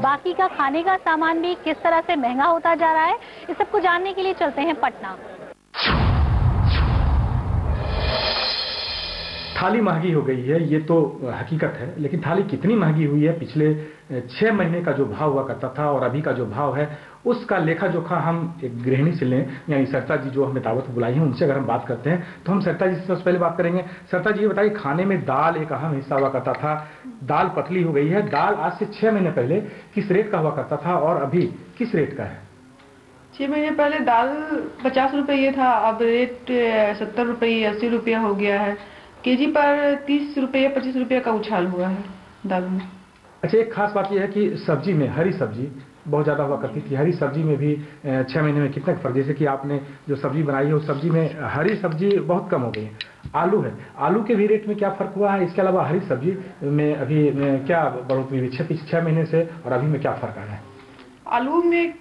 बाकी का खाने का सामान भी किस तरह से महंगा होता जा रहा है, इस सबको जानने के लिए चलते हैं पटना। थाली महंगी हो गई है, ये तो हकीकत है, लेकिन थाली कितनी महंगी हुई है, पिछले 6 महीने का जो भाव हुआ करता था और अभी का जो भाव है, उसका लेखा जोखा हम एक गृहिणी से लें, यानी सरिता जी जो हमें दावत बुलाई है, उनसे अगर हम बात करते हैं तो हम सरिता जी से सबसे पहले बात करेंगे। सरिता जी ये बताइए, खाने में दाल एक अहम हिस्सा हुआ करता था, दाल पतली हो गई है, दाल आज से 6 महीने पहले किस रेट का हुआ करता था और अभी किस रेट का है? 6 महीने पहले दाल 50 रुपये था, अब रेट 70 रुपये 80 रुपया हो गया है। केजी पर 30 रुपये 25 रुपये का उछाल हुआ है दाल में। अच्छा, एक खास बात यह है कि सब्जी में हरी सब्जी बहुत ज़्यादा हुआ करती थी, हरी सब्जी में भी 6 महीने में कितना फर्क, जैसे कि आपने जो सब्जी बनाई है उस सब्जी में हरी सब्जी बहुत कम हो गई है। आलू है, आलू के भी रेट में क्या फ़र्क हुआ है? इसके अलावा हरी सब्जी में अभी क्या बढ़ोतरी हुई 6 महीने से और अभी में क्या फ़र्क आया है? आलू में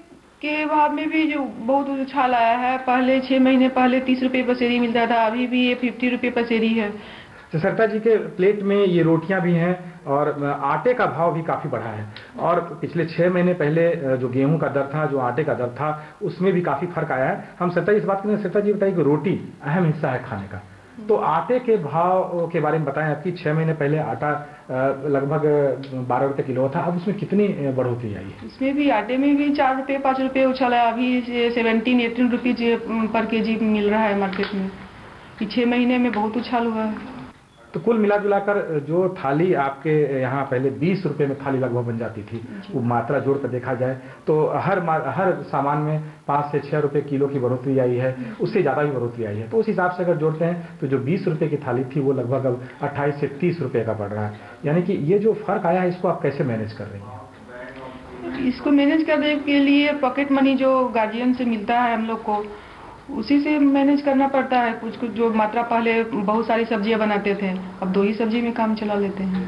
के भाव में भी जो बहुत उछाल आया है। पहले 6 महीने पहले 30 रुपये पसेरी मिलता था, अभी भी ये 50 रुपये पसेरी है। तो सरिता जी के प्लेट में ये रोटियां भी हैं और आटे का भाव भी काफ़ी बढ़ा है, और पिछले 6 महीने पहले जो गेहूं का दर था, जो आटे का दर था, उसमें भी काफ़ी फर्क आया है। हम सरिता जी इस बात करें, सरिता जी बताइए कि रोटी अहम हिस्सा है खाने का, तो आटे के भाव के बारे में बताएं। आपकी 6 महीने पहले आटा लगभग 12 रुपये किलो था, अब उसमें कितनी बढ़ोतरी आई है? इसमें भी आटे में भी 4 रुपये 5 रुपये उछाल है, अभी 17-18 रुपीज पर केजी मिल रहा है मार्केट में। 6 महीने में बहुत उछाल हुआ है। तो कुल मिला जुलाकर जो थाली आपके यहाँ पहले 20 रुपये में थाली लगभग बन जाती थी, वो मात्रा जोड़ कर देखा जाए तो हर सामान में 5 से 6 रुपये किलो की बढ़ोतरी आई है, उससे ज़्यादा भी बढ़ोतरी आई है। तो उस हिसाब से अगर जोड़ते हैं तो जो 20 रुपये की थाली थी वो लगभग अब 28 से 30 रुपये का पड़ रहा है। यानी कि ये जो फर्क आया है, इसको आप कैसे मैनेज कर रही हैं? इसको मैनेज करने के लिए पॉकेट मनी जो गार्जियन से मिलता है हम लोग को, उसी से मैनेज करना पड़ता है। कुछ कुछ जो मात्रा, पहले बहुत सारी सब्जियां बनाते थे, अब 2 ही सब्जी में काम चला लेते हैं।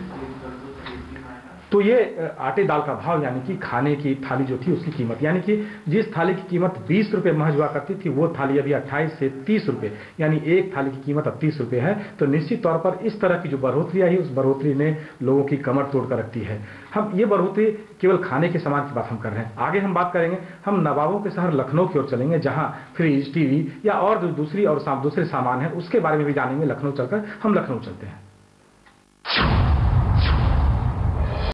तो ये आटे दाल का भाव, यानी कि खाने की थाली जो थी उसकी कीमत, यानी कि जिस थाली की कीमत 20 रुपये महज हुआ करती थी, वो थाली अभी 28 से 30 रुपये, यानी एक थाली की कीमत अब 30 रुपये है। तो निश्चित तौर पर इस तरह की जो बढ़ोतरी आई, उस बढ़ोतरी ने लोगों की कमर तोड़ कर रखती है। हम ये बढ़ोतरी केवल खाने के सामान की बात हम कर रहे हैं, आगे हम बात करेंगे, हम नवाबों के शहर लखनऊ की ओर चलेंगे, जहाँ फ्रिज, टीवी या और जो दूसरे सामान है उसके बारे में भी जानेंगे। लखनऊ चलकर हम लखनऊ चलते हैं।